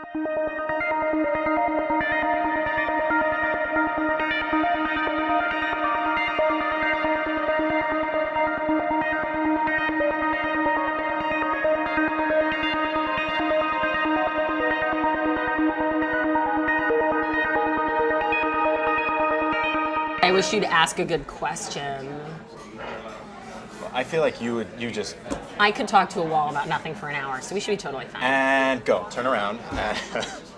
I wish you'd ask a good question. I feel like you just... I could talk to a wall about nothing for an hour, so we should be totally fine. And go. Turn around.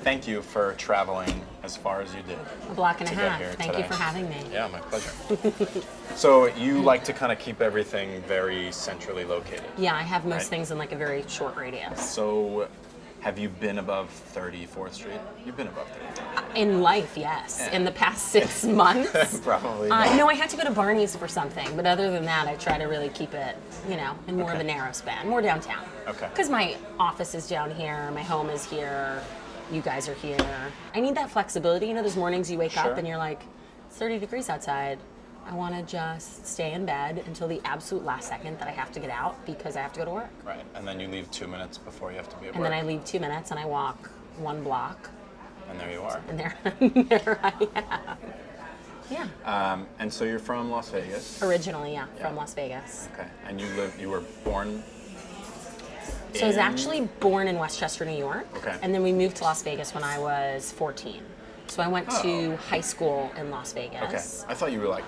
Thank you for traveling as far as you did. A block and a to get half. here Thank today. you for having me. Yeah, my pleasure. So you like to kind of keep everything very centrally located. Yeah, I have most Right. things in like a very short radius. So have you been above 34th Street? You've been above 34th. In life, yes. Yeah. In the past 6 months. Probably not. No, I had to go to Barney's for something, but other than that, I try to really keep it, in more of a narrow span, more downtown. Okay. Because my office is down here, my home is here, you guys are here. I need that flexibility. Those mornings you wake Sure. up and you're like, it's 30 degrees outside. I want to just stay in bed until the absolute last second that I have to get out because I have to go to work. Right, and then you leave 2 minutes before you have to be at And work. then I leave 2 minutes and I walk 1 block, And there you are. and there I am. Yeah. And so you're from Las Vegas. Originally, yeah, from Las Vegas. Okay. And you were born So I was in- actually born in Westchester, New York. Okay. And then we moved to Las Vegas when I was 14. So I went to high school in Las Vegas. Okay. I thought you were like...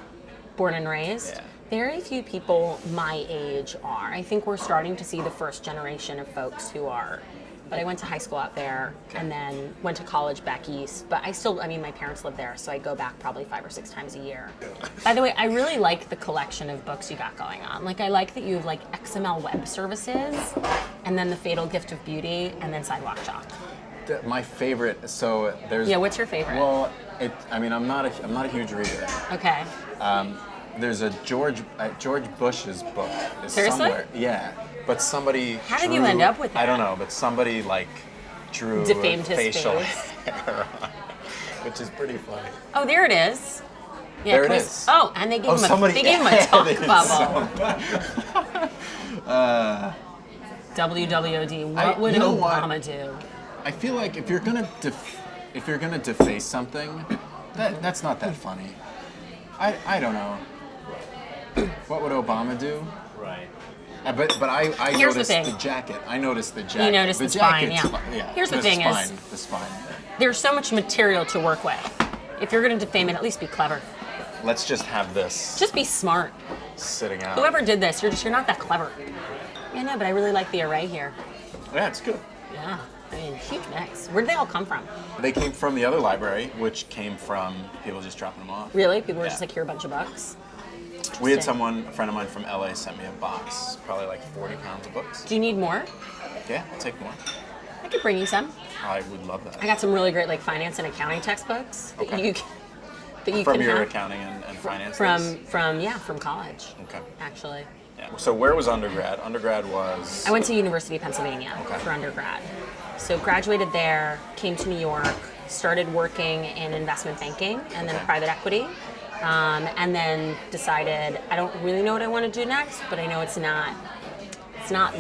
Born and raised. Yeah. Very few people my age are. I think we're starting to see the first generation of folks who are. But I went to high school out there and then went to college back east. But my parents live there, so I go back probably 5 or 6 times a year. By the way, I really like the collection of books you got going on. Like, I like that you have like XML web services and then The Fatal Gift of Beauty and then Sidewalk Chalk. My favorite, so there's... Yeah, what's your favorite? Well, I'm not a huge reader. Okay. There's a George Bush's book. Is Seriously? Somewhere. Yeah, but somebody. How did you end up with that? I don't know, but somebody drew Defamed his facial face. hair on, which is pretty funny. Oh, there it is. Yeah, There it Chris- is. Oh, and they gave him somebody a talk added bubble. some- WWOD. What would you know Obama what? do? I feel like if you're gonna deface something, that's not that funny. I don't know. What would Obama do? Right. But I Here's the noticed thing. the jacket. I noticed the jacket. You noticed the spine, jacket's yeah. yeah. Here's the thing is- the spine. There's so much material to work with. If you're going to defame it, at least be clever. Let's just have this Just be smart. sitting out. Whoever did this, you're not that clever. Yeah, no, but I really like the array here. Yeah, it's good. Yeah, huge mix. Where did they all come from? They came from the other library, which came from people just dropping them off. Really? People were just Yeah. like, here, a bunch of books? We had a friend of mine from LA sent me a box, probably like 40 pounds of books. Do you need more? Yeah, I'll take more. I could bring you some. I would love that. I got some really great finance and accounting textbooks that Okay. you From can your have. accounting and finance? From college. Okay. Actually. Yeah. So where was undergrad? Undergrad was... I went to University of Pennsylvania Okay. for undergrad. So graduated there, came to New York, started working in investment banking and then Okay. private equity, and then decided I don't really know what I want to do next, but I know it's not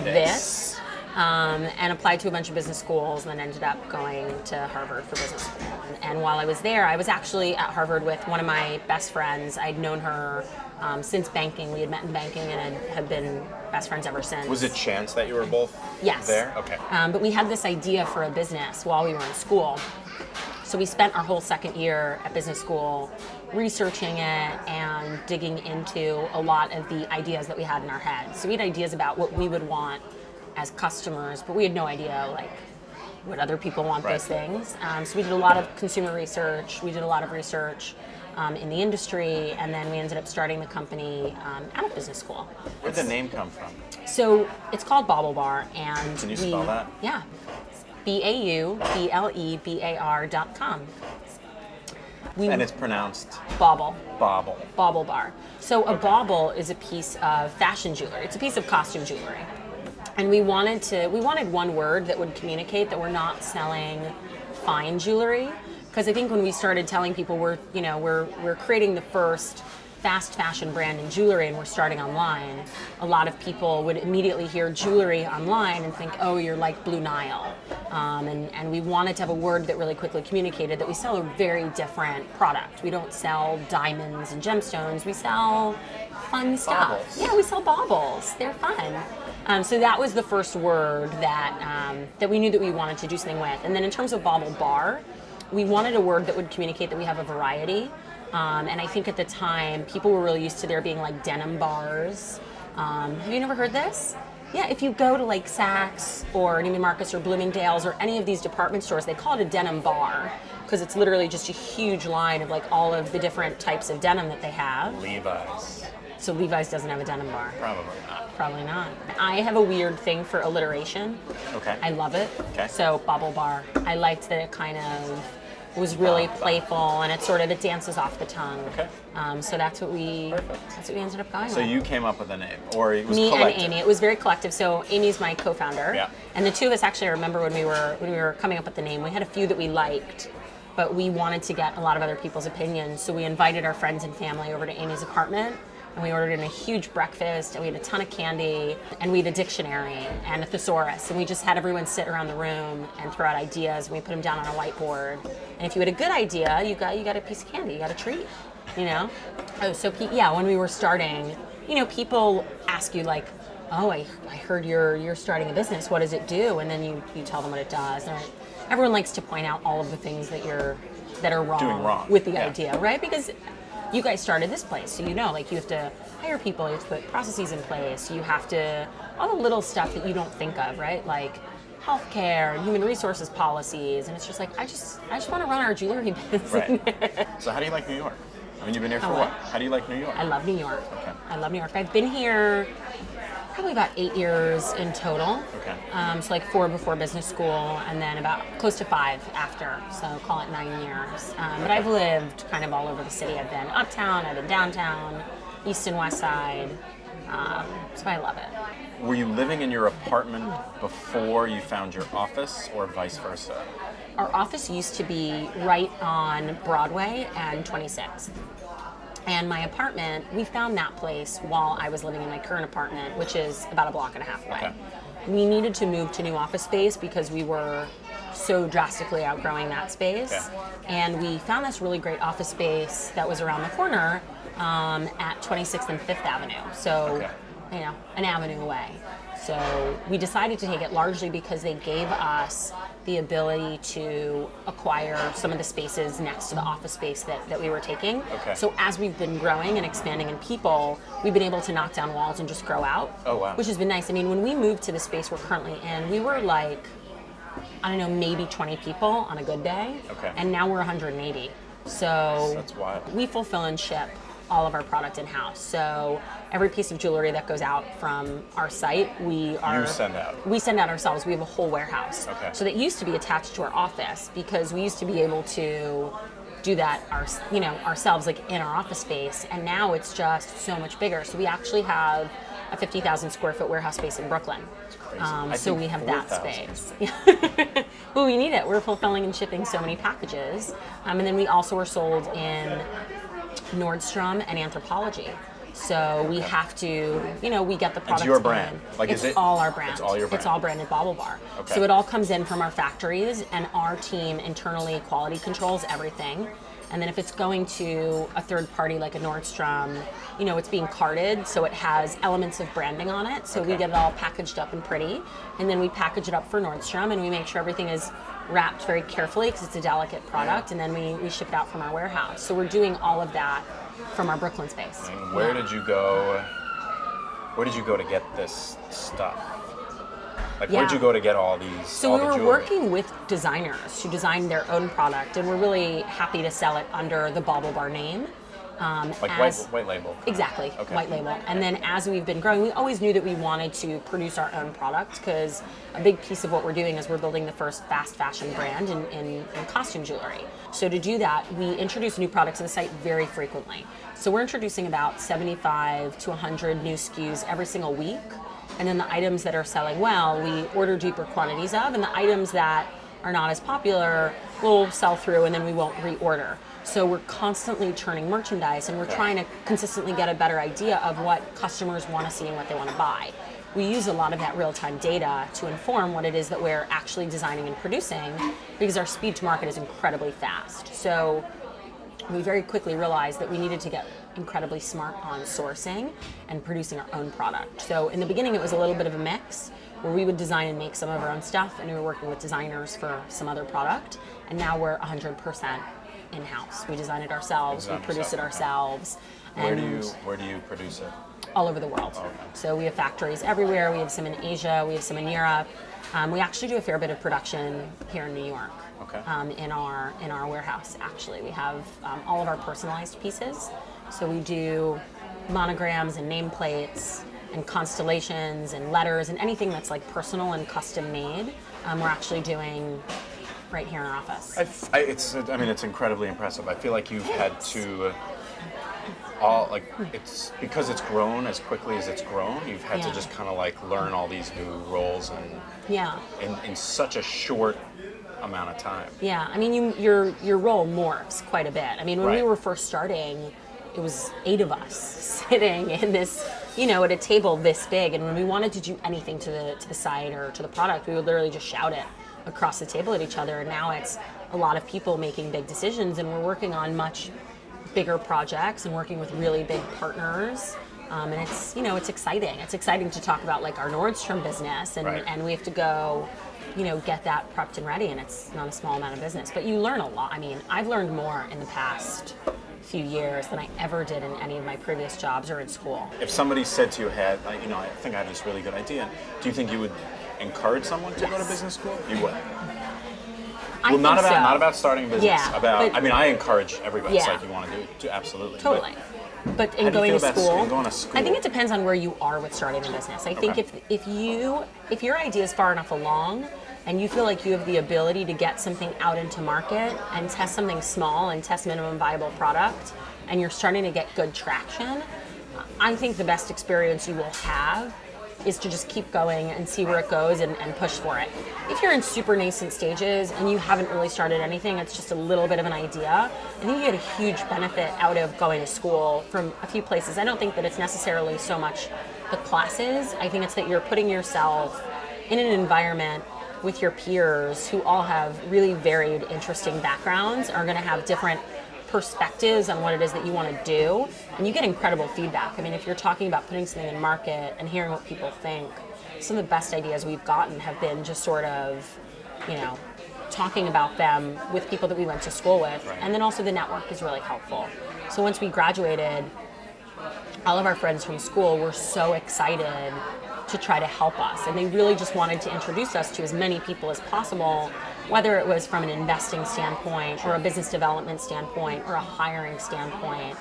this. And applied to a bunch of business schools and then ended up going to Harvard for business school. And while I was there, I was actually at Harvard with one of my best friends. I'd known her since banking. We had met in banking and had been best friends ever since. Was it chance that you were both Yes. there? Okay. But we had this idea for a business while we were in school. So we spent our whole second year at business school researching it and digging into a lot of the ideas that we had in our heads. So we had ideas about what we would want as customers, but we had no idea what other people want Right. those things. So we did a lot of consumer research. We did a lot of research in the industry, and then we ended up starting the company out of business school. Where'd the name come from? So it's called BaubleBar, and Can you spell that? Yeah, BaubleBar.com. And it's pronounced Bauble. Bauble. BaubleBar. So a bauble is a piece of fashion jewelry. It's a piece of costume jewelry. And we wanted one word that would communicate that we're not selling fine jewelry. Because I think when we started telling people we're creating the first fast fashion brand in jewelry and we're starting online, a lot of people would immediately hear jewelry online and think, oh, you're like Blue Nile. And we wanted to have a word that really quickly communicated that we sell a very different product. We don't sell diamonds and gemstones. We sell fun stuff. Baubles. Yeah, we sell baubles. They're fun. So that was the first word that we knew that we wanted to do something with. And then in terms of BaubleBar, we wanted a word that would communicate that we have a variety. And I think at the time, people were really used to there being like denim bars. Have you never heard this? Yeah, if you go to like Saks or Neiman Marcus or Bloomingdale's or any of these department stores, they call it a denim bar because it's literally just a huge line of like all of the different types of denim that they have. Levi's. So Levi's doesn't have a denim bar. Probably not. Probably not. I have a weird thing for alliteration. Okay. I love it. Okay. So BaubleBar. I liked that it kind of was really playful and it dances off the tongue. Okay. So that's what we Perfect. ended up going So with. you came up with a name, or it was Me collective? and Amy. It was very collective. So Amy's my co-founder. Yeah. And the two of us actually, I remember when we were coming up with the name, we had a few that we liked, but we wanted to get a lot of other people's opinions. So we invited our friends and family over to Amy's apartment. And we ordered in a huge breakfast, and we had a ton of candy, and we had a dictionary and a thesaurus, and we just had everyone sit around the room and throw out ideas, and we put them down on a whiteboard. And if you had a good idea, you got a piece of candy, you got a treat, you know? Oh, so yeah, when we were starting, you know, people ask you like, oh, I heard you're starting a business. What does it do? And then you tell them what it does. And everyone likes to point out all of the things that are Doing wrong. with the idea, right? Because you guys started this place, so you know, like you have to hire people, you have to put processes in place, you have to, all the little stuff that you don't think of, right? Like healthcare and human resources policies, and it's just like, I just want to run our jewelry business. Right. So how do you like New York? I mean, you've been here for what? How do you like New York? I love New York. Okay. I love New York. I've been here probably about 8 years in total. Okay. So like 4 before business school, and then about close to 5 after. So call it 9 years. But I've lived kind of all over the city. I've been uptown, I've been downtown, east and west side. So I love it. Were you living in your apartment before you found your office, or vice versa? Our office used to be right on Broadway and 26th. And my apartment, we found that place while I was living in my current apartment, which is about a block and a half away. Okay. We needed to move to new office space because we were so drastically outgrowing that space. Okay. And we found this really great office space that was around the corner at 26th and 5th Avenue. So, you know, an avenue away. So we decided to take it largely because they gave us the ability to acquire some of the spaces next to the office space that we were taking. Okay. So as we've been growing and expanding in people, we've been able to knock down walls and just grow out. Oh, wow. Which has been nice. I mean, when we moved to the space we're currently in, we were like, I don't know, maybe 20 people on a good day. Okay. And now we're 180. So That's wild. we fulfill and ship all of our product in-house. So every piece of jewelry that goes out from our site, You send out. We send out ourselves. We have a whole warehouse. Okay. So that used to be attached to our office because we used to be able to do that ourselves, like in our office space. And now it's just so much bigger. So we actually have a 50,000 square foot warehouse space in Brooklyn. So we have that 4,000. space. Well, we need it. We're fulfilling and shipping so many packages. And then we also are sold in Nordstrom and Anthropologie. So we have to, we get the product. It's your brand. in. Like, it's is it? all our brand. It's all your brand. It's all branded BaubleBar. Okay. So it all comes in from our factories, and our team internally quality controls everything. And then if it's going to a third party like a Nordstrom, it's being carded, so it has elements of branding on it. So we get it all packaged up and pretty, and then we package it up for Nordstrom, and we make sure everything is wrapped very carefully because it's a delicate product, and then we ship it out from our warehouse. So we're doing all of that from our Brooklyn space. And where did you go? Where did you go to get this stuff? Like, where'd you go to get all these? So we were working with designers who designed their own product, and we're really happy to sell it under the BaubleBar name. White label. Exactly, white label. And then as we've been growing, we always knew that we wanted to produce our own product because a big piece of what we're doing is we're building the first fast fashion brand in costume jewelry. So to do that, we introduce new products to the site very frequently. So we're introducing about 75 to 100 new SKUs every single week. And then the items that are selling well, we order deeper quantities of, and the items that are not as popular, we'll sell through and then we won't reorder. So we're constantly churning merchandise, and we're trying to consistently get a better idea of what customers want to see and what they want to buy. We use a lot of that real-time data to inform what it is that we're actually designing and producing, because our speed to market is incredibly fast. So we very quickly realized that we needed to get incredibly smart on sourcing and producing our own product. So in the beginning, it was a little bit of a mix, where we would design and make some of our own stuff, and we were working with designers for some other product. And now we're 100% in-house. We design it ourselves, we produce it ourselves. Where do you produce it? All over the world. Okay. So we have factories everywhere. We have some in Asia, we have some in Europe. We actually do a fair bit of production here in New York. Okay. In our warehouse, actually. We have all of our personalized pieces. So we do monograms and nameplates and constellations and letters and anything that's like personal and custom made. We're actually doing right here in our office. It's incredibly impressive. I feel like you've had to it's because it's grown as quickly as it's grown. You've had to just kind of like learn all these new roles and in such a short amount of time. Yeah, I mean, your role morphs quite a bit. I mean, when we were first starting, it was 8 of us sitting in this, at a table this big, and when we wanted to do anything to the site or to the product, we would literally just shout it across the table at each other. And now it's a lot of people making big decisions, and we're working on much bigger projects and working with really big partners. And it's, it's exciting. It's exciting to talk about like our Nordstrom business, and we have to go, get that prepped and ready, and it's not a small amount of business. But you learn a lot. I mean, I've learned more in the past few years than I ever did in any of my previous jobs or in school. If somebody said to you, I think I have this really good idea, do you think you would encourage someone to go to business school? You would. Well, not about starting a business. Yeah, I encourage everybody. Yeah. It's like you want to do absolutely. Totally. But in going to school, I think it depends on where you are with starting a business. I think if your idea is far enough along and you feel like you have the ability to get something out into market and test something small and test minimum viable product, and you're starting to get good traction, I think the best experience you will have is to just keep going and see where it goes and push for it. If you're in super nascent stages and you haven't really started anything, it's just a little bit of an idea, I think you get a huge benefit out of going to school from a few places. I don't think that it's necessarily so much the classes. I think it's that you're putting yourself in an environment with your peers who all have really varied, interesting backgrounds, are going to have different perspectives on what it is that you want to do, and you get incredible feedback. I mean, if you're talking about putting something in market and hearing what people think, some of the best ideas we've gotten have been just sort of, talking about them with people that we went to school with, and then also the network is really helpful. So once we graduated, all of our friends from school were so excited to try to help us, and they really just wanted to introduce us to as many people as possible, whether it was from an investing standpoint or a business development standpoint or a hiring standpoint.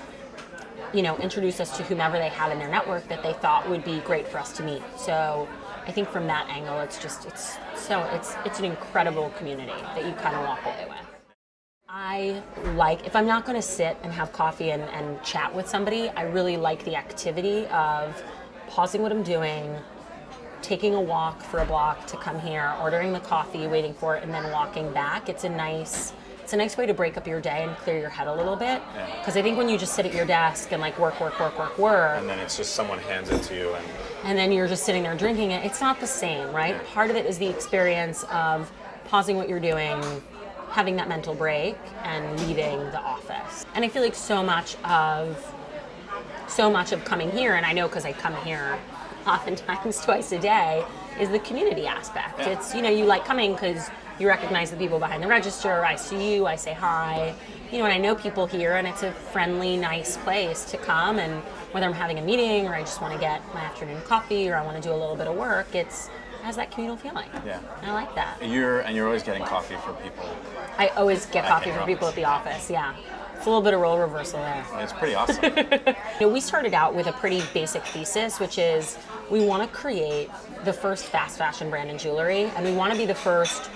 Introduce us to whomever they had in their network that they thought would be great for us to meet. So I think from that angle, it's an incredible community that you kind of walk away with. If I'm not going to sit and have coffee and chat with somebody, I really like the activity of pausing what I'm doing, taking a walk for a block to come here, ordering the coffee, waiting for it, and then walking back. It's a nice way to break up your day and clear your head a little bit. Because I think when you just sit at your desk and like work, and then it's just someone hands it to you, and then you're just sitting there drinking it, it's not the same, right? Yeah. Part of it is the experience of pausing what you're doing, having that mental break, and leaving the office. And I feel like so much of coming here, and I know because I come here oftentimes twice a day, is the community aspect. Yeah. It's, you like coming because you recognize the people behind the register, I see you, I say hi, and I know people here, and it's a friendly, nice place to come, and whether I'm having a meeting or I just want to get my afternoon coffee or I want to do a little bit of work, it has that communal feeling. Yeah. And I like that. You're always getting coffee for people. I always get coffee for people at the office, yeah. It's a little bit of role reversal there. It's pretty awesome. We started out with a pretty basic thesis, which is we want to create the first fast fashion brand in jewelry, and we want to be the first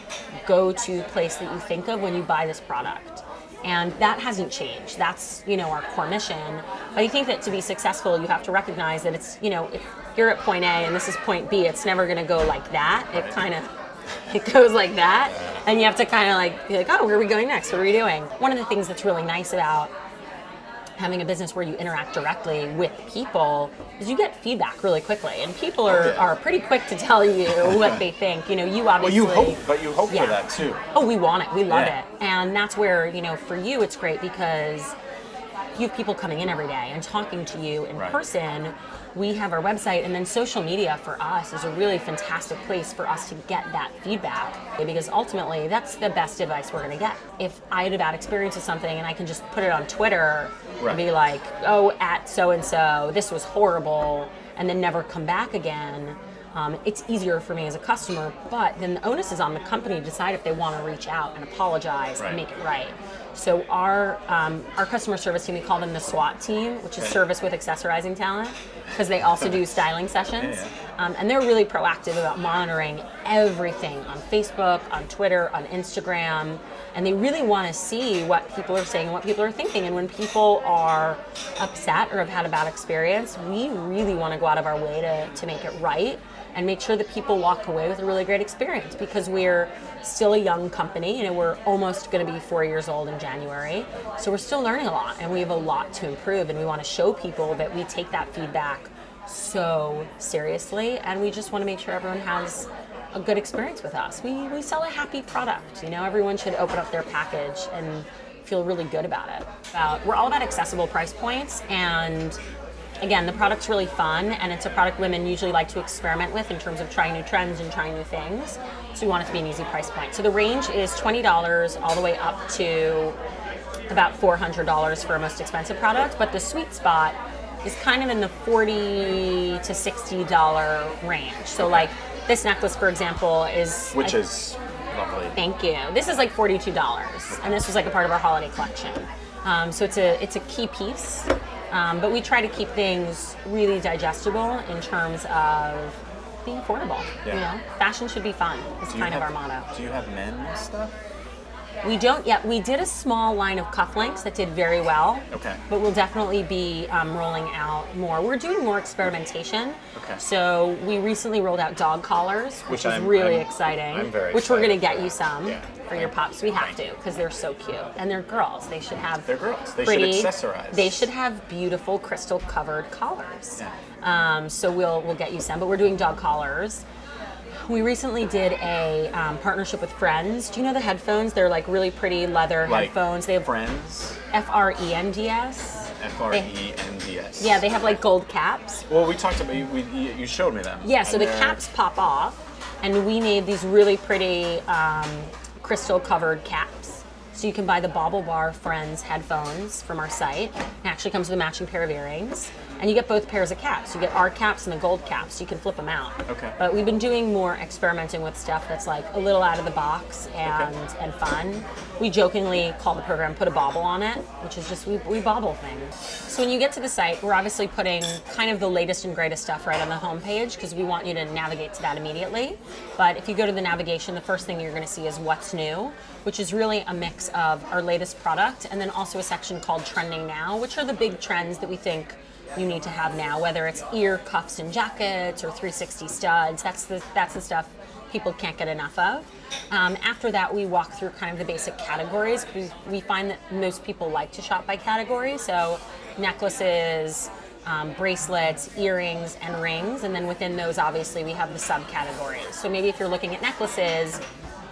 go-to place that you think of when you buy this product. And that hasn't changed. That's, our core mission. But I think that to be successful, you have to recognize that it's, if you're at point A and this is point B, it's never going to go like that. It kind of It goes like that, and you have to kind of like be like, oh, where are we going next? What are we doing? One of the things that's really nice about having a business where you interact directly with people is you get feedback really quickly, and people are pretty quick to tell you what they think. You know, you obviously... Well, you hope for that too. Oh, we want it. We love it. And that's where, you know, for you it's great because you have people coming in every day and talking to you in person. We have our website, and then social media for us is a really fantastic place for us to get that feedback, because ultimately that's the best advice we're going to get. If I had a bad experience with something and I can just put it on Twitter and be like, oh, at so-and-so, this was horrible, and then never come back again, it's easier for me as a customer, but then the onus is on the company to decide if they want to reach out and apologize and make it right. So our customer service team, we call them the SWAT team, which is Service with Accessorizing Talent, because they also do styling sessions. And they're really proactive about monitoring everything on Facebook, on Twitter, on Instagram. And they really want to see what people are saying and what people are thinking. And when people are upset or have had a bad experience, we really want to go out of our way to make it right and make sure that people walk away with a really great experience, because we're still a young company. You know, we're almost going to be 4 years old in January. So we're still learning a lot, and we have a lot to improve, and we want to show people that we take that feedback so seriously, and we just want to make sure everyone has a good experience with us. We sell a happy product. You know, everyone should open up their package and feel really good about it. We're all about accessible price points, and again, the product's really fun, and it's a product women usually like to experiment with in terms of trying new trends and trying new things. So we want it to be an easy price point. So the range is $20 all the way up to about $400 for a most expensive product, but the sweet spot is kind of in the $40 to $60 range. So like this necklace, for example, is... Which is lovely. Thank you. This is like $42, and this was like a part of our holiday collection. So it's a key piece. But we try to keep things really digestible in terms of being affordable. You know, fashion should be fun. It's kind of our motto. Do you have men's stuff? We don't yet. We did a small line of cufflinks that did very well. Okay. But we'll definitely be rolling out more. We're doing more experimentation. Okay. So we recently rolled out dog collars, which is really exciting. I'm very which excited we're going to get you some for your Thank pups. We have you. to, because they're so cute. And they're girls. They should have They're girls. They pretty, should accessorize. They should have beautiful crystal covered collars. Yeah. So we'll get you some. But we're doing dog collars. We recently did a partnership with Friends. Do you know the headphones? They're like really pretty leather headphones. They have Friends? F-R-E-N-D-S. F-R-E-N-D-S. Yeah, they have like gold caps. Well, we talked about, you showed me them. Yeah, so the caps pop off, and we made these really pretty crystal covered caps. So you can buy the BaubleBar Friends headphones from our site. It actually comes with a matching pair of earrings. And you get both pairs of caps. You get our caps and the gold caps. So you can flip them out. Okay. But we've been doing more experimenting with stuff that's like a little out of the box and fun. We jokingly call the program Put a Bauble on It, which is just we bauble things. So when you get to the site, we're obviously putting kind of the latest and greatest stuff right on the homepage, because we want you to navigate to that immediately. But if you go to the navigation, the first thing you're going to see is What's New, which is really a mix of our latest product, and then also a section called Trending Now, which are the big trends that we think you need to have now, whether it's ear cuffs and jackets or 360 studs. That's the stuff people can't get enough of. After that, we walk through kind of the basic categories. We find that most people like to shop by category, so necklaces, bracelets, earrings, and rings, and then within those, obviously, we have the subcategories. So maybe if you're looking at necklaces,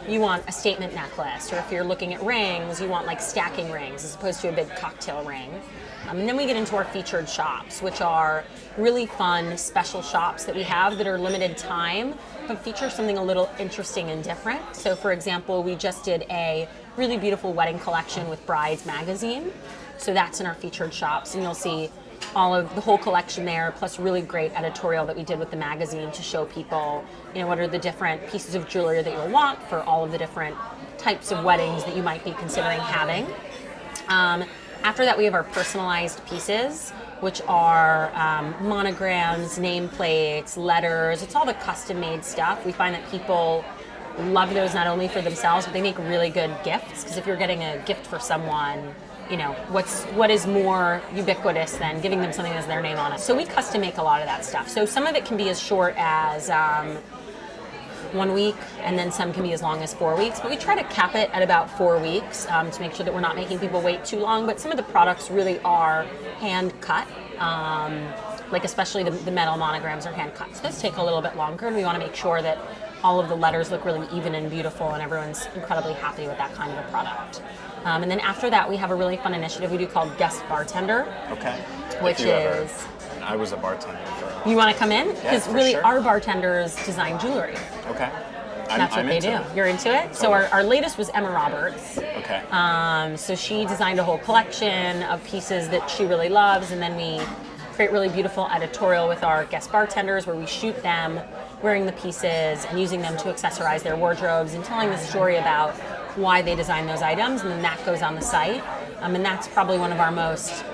you want a statement necklace, or if you're looking at rings, you want like stacking rings as opposed to a big cocktail ring. And then we get into our featured shops, which are really fun, special shops that we have that are limited time, but feature something a little interesting and different. So for example, we just did a really beautiful wedding collection with Brides magazine. So that's in our featured shops, and you'll see all of the whole collection there, plus really great editorial that we did with the magazine to show people, you know, what are the different pieces of jewelry that you'll want for all of the different types of weddings that you might be considering having. After that, we have our personalized pieces, which are monograms, nameplates, letters. It's all the custom-made stuff. We find that people love those not only for themselves, but they make really good gifts, because if you're getting a gift for someone, you know, what is more ubiquitous than giving them something that has their name on it? So we custom make a lot of that stuff. So some of it can be as short as 1 week, and then some can be as long as 4 weeks. But we try to cap it at about 4 weeks to make sure that we're not making people wait too long. But some of the products really are hand cut. Like especially the metal monograms are hand cut. So those take a little bit longer, and we want to make sure that all of the letters look really even and beautiful, and everyone's incredibly happy with that kind of a product. And then after that, we have a really fun initiative we do called Guest Bartender. Okay. Which is... I was a bartender for... You want to come in? Because really, sure. our bartenders design jewelry. Okay. That's what they do. It. You're into it? So our latest was Emma Roberts. Okay. So she designed a whole collection of pieces that she really loves, and then we create really beautiful editorial with our guest bartenders where we shoot them wearing the pieces and using them to accessorize their wardrobes and telling the story about why they designed those items, and then that goes on the site. And that's probably one of our most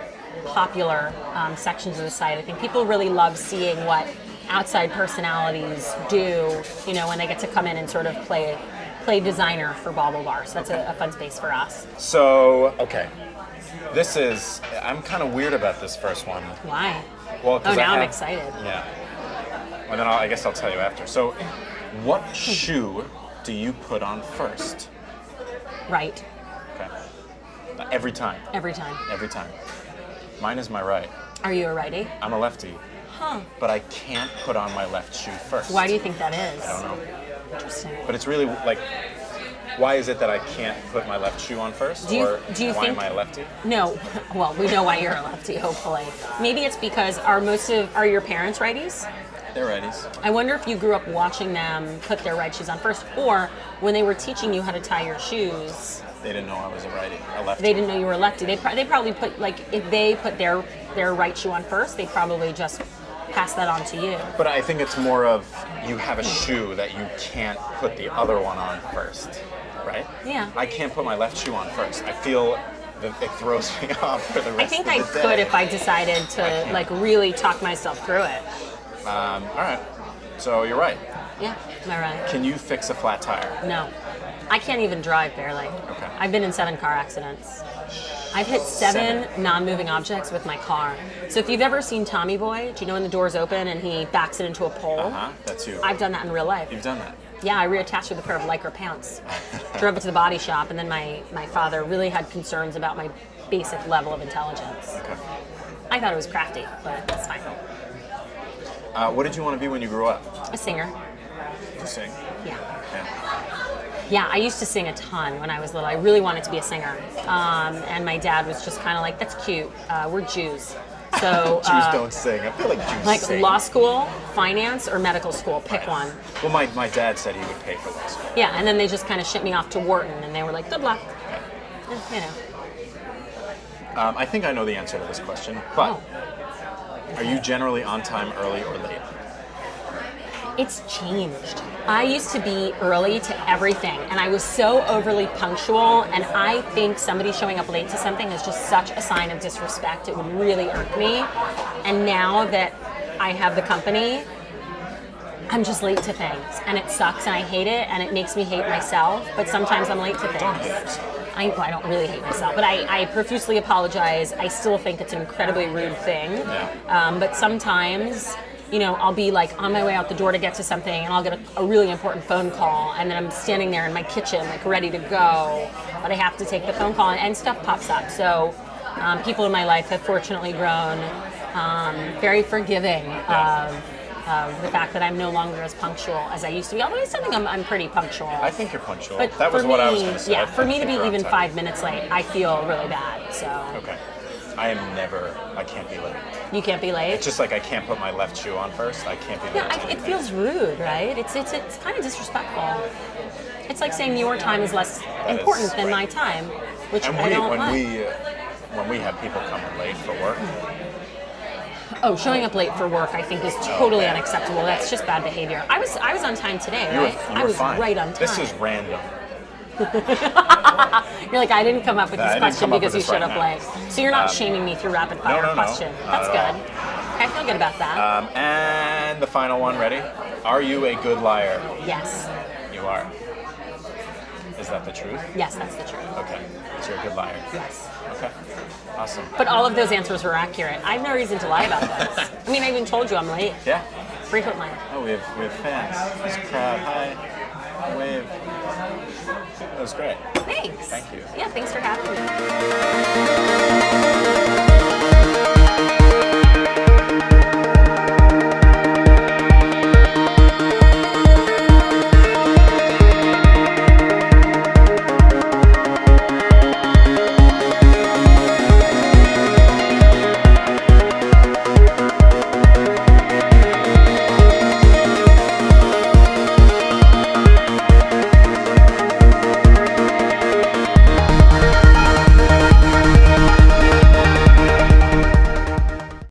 popular sections of the site. I think people really love seeing what outside personalities do, when they get to come in and sort of play designer for BaubleBar. So that's a fun space for us. So, okay. I'm kind of weird about this first one. Why? Well, I'm excited. Yeah. And then I guess I'll tell you after. So, what shoe do you put on first? Right. Okay. Every time? Every time. Every time. Mine is my right. Are you a righty? I'm a lefty. Huh. But I can't put on my left shoe first. Why do you think that is? I don't know. Interesting. But it's really like, why is it that I can't put my left shoe on first? Do you why think, am I a lefty? No. Well, we know why you're a lefty, hopefully. Maybe it's because are your parents righties? They're righties. I wonder if you grew up watching them put their right shoes on first, or when they were teaching you how to tie your shoes. They didn't know I was a lefty. They didn't know you were a lefty. They probably put, if they put their right shoe on first, they probably just pass that on to you. But I think it's more of you have a shoe that you can't put the other one on first, right? Yeah. I can't put my left shoe on first. I feel that it throws me off for the rest of the day. I think I could if I decided to really talk myself through it. All right. So you're right. Yeah, am I right? Can you fix a flat tire? No. I can't even drive barely. Okay. I've been in 7 car accidents. I've hit 7 non-moving objects with my car. So if you've ever seen Tommy Boy, do you know when the doors open and he backs it into a pole? Uh-huh, that's you. I've done that in real life. You've done that? Yeah, I reattached with a pair of Lycra pants. Drove it to the body shop, and then my father really had concerns about my basic level of intelligence. Okay. I thought it was crafty, but it's fine. What did you want to be when you grew up? A singer. Did you sing? Yeah. Yeah. Yeah, I used to sing a ton when I was little. I really wanted to be a singer. And my dad was just kind of like, that's cute. We're Jews. So Jews don't sing. I feel like Jews like sing. law school, finance, or medical school. Pick one. Well, my dad said he would pay for law school. Yeah, and then they just kind of shipped me off to Wharton, and they were like, good luck. Okay. I think I know the answer to this question, but are you generally on time, early, or late? It's changed. I used to be early to everything, and I was so overly punctual, and I think somebody showing up late to something is just such a sign of disrespect. It would really irk me. And now that I have the company, I'm just late to things, and it sucks, and I hate it, and it makes me hate myself, but sometimes I'm late to things. Don't hate yourself. I don't really hate myself, but I profusely apologize. I still think it's an incredibly rude thing. Yeah. But sometimes, I'll be like on my way out the door to get to something, and I'll get a really important phone call, and then I'm standing there in my kitchen, like ready to go, but I have to take the phone call, and stuff pops up. So people in my life have fortunately grown very forgiving of the fact that I'm no longer as punctual as I used to be. Although I still think I'm pretty punctual. I think you're punctual. But that was what I was going to say. Yeah, for me to be even 5 minutes late, I feel really bad. So. Okay. I can't be late. You can't be late? It's just like I can't put my left shoe on first. I can't be late. Yeah, it feels rude, right? It's kind of disrespectful. It's like saying your time is less important than my time, which I don't like. When we have people coming late for work. Oh, showing up late for work, I think, is totally unacceptable. That's just bad behavior. I was on time today, right? I was fine. Right on time. This is random. You're like, I didn't come up with this question because you showed up late. So you're not shaming me through rapid fire question. That's good. I feel good about that. And the final one, ready? Are you a good liar? Yes. You are. Is that the truth? Yes, that's the truth. Okay. So you're a good liar. Yes. Okay. Awesome. But all of those answers were accurate. I have no reason to lie about this. I mean, I even told you I'm late. Yeah. frequent line. Oh, we have fans. There's a crowd. Hi. Wave. That was great. Thanks. Thank you. Yeah, thanks for having me.